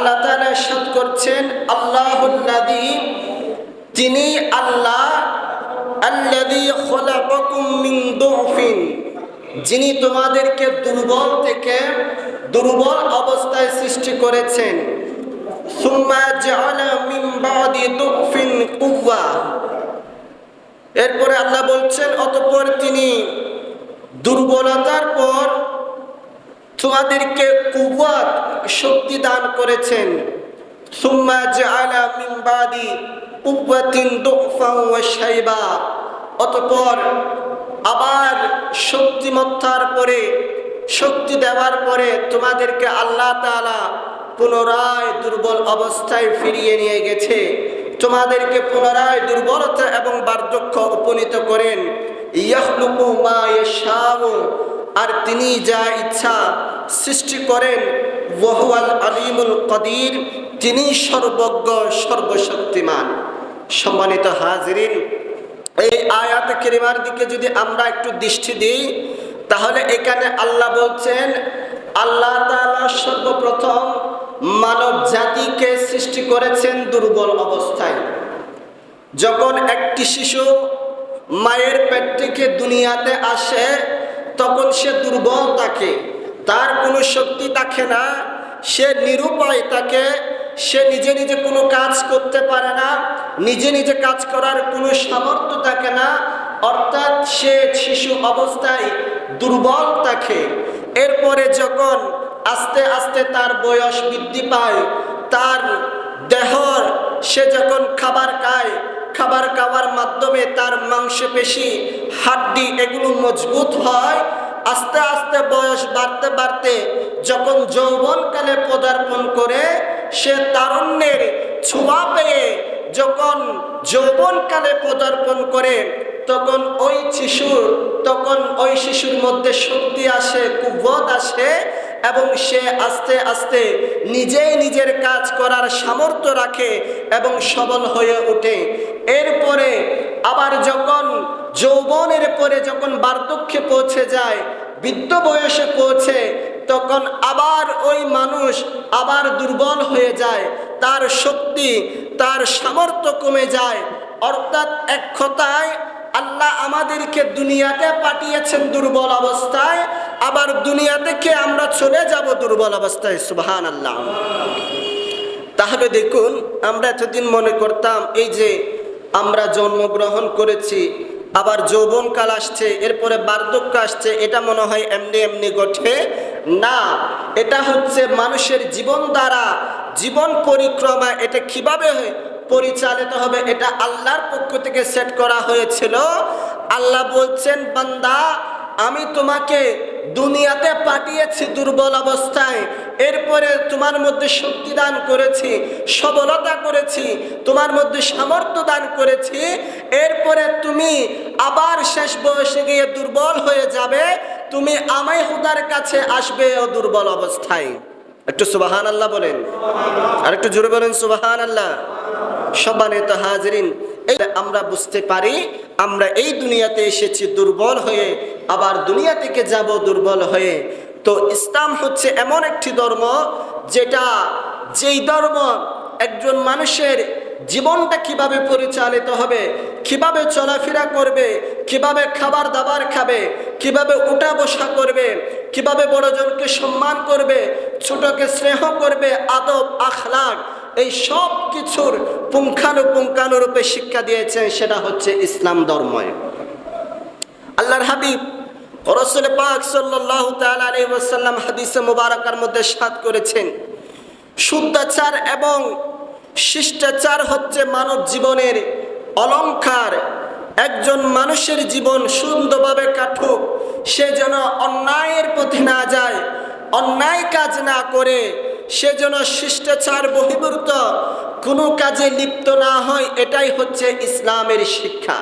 আল্লাহ তাআলা ইরশাদ করছেন, আল্লাহুল্লাযী, তিনি আল্লাহ, আল্লাযী খলাকাকুম মিন দুফিন, যিনি তোমাদেরকে দুর্বল থেকে দুর্বল অবস্থায় সৃষ্টি করেছেন। সুম্মা জাআলা মিন বাদি দুফিন কুওয়া, এরপরে আল্লাহ বলছেন অতঃপর তিনি দুর্বলতার পর তোমাদেরকে কুওয়াত, শক্তি দান করেছেন। সুম্মা জাআলা মিন বাদি কুওয়াতিন দুফান ওয়া শাইবা, অতঃপর আবার শক্তিমত্তার পরে, শক্তি দেওয়ার পরে তোমাদেরকে আল্লাহ তাআলা পুনরায় দুর্বল অবস্থায় ফিরিয়ে নিয়ে গেছে, তোমাদেরকে পুনরায় দুর্বলতা এবং বার্ধক্য উপনীত করেন। ইয়াখলুকু মা ইয়াশাউ, আর তিনি যা ইচ্ছা সৃষ্টি করেন। ওয়া হুয়াল আলিমুল কাদির, তিনি সর্বজ্ঞ সর্বশক্তিমান। সম্মানিত হাজিরিন, এই আয়াতে কারিমার দিকে যদি আমরা একটু দৃষ্টি দিই, তাহলে এখানে আল্লাহ বলছেন আল্লাহ তাআলা সর্বপ্রথম মানব জাতিকে সৃষ্টি করেছেন দুর্বল অবস্থায়। যখন একটি শিশু মায়ের পেট থেকে দুনিয়াতে আসে, তখন সে দুর্বল থাকে, তার কোনো শক্তি থাকে না, সে নিরুপায় থাকে, সে নিজে নিজে কোনো কাজ করতে পারে না, নিজে নিজে কাজ করার কোনো সামর্থ্য থাকে না, অর্থাৎ সে শিশু অবস্থায় দুর্বল থাকে। এরপরে যখন আস্তে আস্তে তার বয়স বৃদ্ধি পায়, তার দেহ, সে যখন খাবার খায়, খাবার খাওয়ার মাধ্যমে তার মাংসপেশি, হাড্ডি এগুলো মজবুত হয়। আস্তে আস্তে বয়স বাড়তে বাড়তে যখন যৌবনকালে পদার্পণ করে, সে তারুণ্যের ছোঁয়া পেয়ে যখন যৌবনকালে পদার্পণ করে, তখন ওই শিশুর মধ্যে শক্তি আসে, কুওয়াত আসে, এবং সে আস্তে আস্তে নিজেই নিজের কাজ করার সামর্থ্য রাখে এবং সবল হয়ে ওঠে। এরপরে আবার যখন যৌবনের পরে যখন বার্ধক্যে পৌঁছে যায়, বৃদ্ধ বয়সে পৌঁছে, তখন আবার ওই মানুষ আবার দুর্বল হয়ে যায়, তার শক্তি, তার সামর্থ্য কমে যায়। অর্থাৎ এক কথায় আল্লাহ আমাদেরকে দুনিয়াতে পাঠিয়েছেন দুর্বল অবস্থায়, আবার দুনিয়া থেকে আমরা চলে যাব দুর্বল অবস্থায়। সুবহানাল্লাহ। তাহলে দেখুন, আমরা এতদিন মনে করতাম এই যে আমরা জন্মগ্রহণ করেছি, আবার যৌবনকাল আসছে, এরপরে বার্ধক্য আসছে, এটা মনে হয় এমনি এমনি ঘটে না। এটা হচ্ছে মানুষের জীবন দ্বারা, জীবন পরিক্রমা, এটা কিভাবে পরিচালিত হবে, এটা আল্লাহর পক্ষ থেকে সেট করা হয়েছিল। আল্লাহ বলছেন, বান্দা, আমি তোমাকে দুনিয়াতে পাঠিয়েছি দুর্বল অবস্থায়, এরপরে তোমার মধ্যে শক্তি দান করেছি, সবলতা করেছি, তোমার মধ্যে সামর্থ্য দান করেছি, এরপরে তুমি আবার শেষ বয়সে গিয়ে দুর্বল হয়ে যাবে, তুমি আমায় খোদার কাছে আসবে ও দুর্বল অবস্থায়। একটু সুবহানাল্লাহ বলেন, আর একটু জোরে বলেন সুবহানাল্লাহ। সম্মানিত হাজিরিন, আমরা বুঝতে পারি আমরা এই দুনিয়াতে এসেছি দুর্বল হয়ে, আবার দুনিয়া থেকে যাব দুর্বল হয়ে। তো ইসলাম হচ্ছে এমন একটি ধর্ম যেই ধর্ম একজন মানুষের জীবনটা কিভাবে পরিচালিত হবে, কিভাবে চলাফেরা করবে, কিভাবে খাবার দাবার খাবে, কিভাবে উঠা বসা করবে, কিভাবে বড়জনকে সম্মান করবে, ছোটকে স্নেহ করবে, আদব আখলাক, এই সব কিছুর পুঙ্খানুপুঙ্খানুরূপে শিক্ষা দিয়েছেন, সেটা হচ্ছে ইসলাম ধর্ম। আল্লাহর হাবিব রাসূল পাক সাল্লাল্লাহু তাআলা আলাইহি ওয়াসাল্লাম হাদিসে মুবারাকার মধ্যে ইরশাদ করেছেন, শুদ্ধাচার এবং শিষ্টাচার হচ্ছে মানব জীবনের অলংকার। একজন মানুষের জীবন সুন্দরভাবে কাটুক, সে যেন অন্যায়ের পথে না যায়, অন্যায় কাজ না করে, সে যেন শিষ্টাচার বহির্ভূত কোনো কাজে লিপ্ত না হয়, এটাই হচ্ছে ইসলামের শিক্ষা।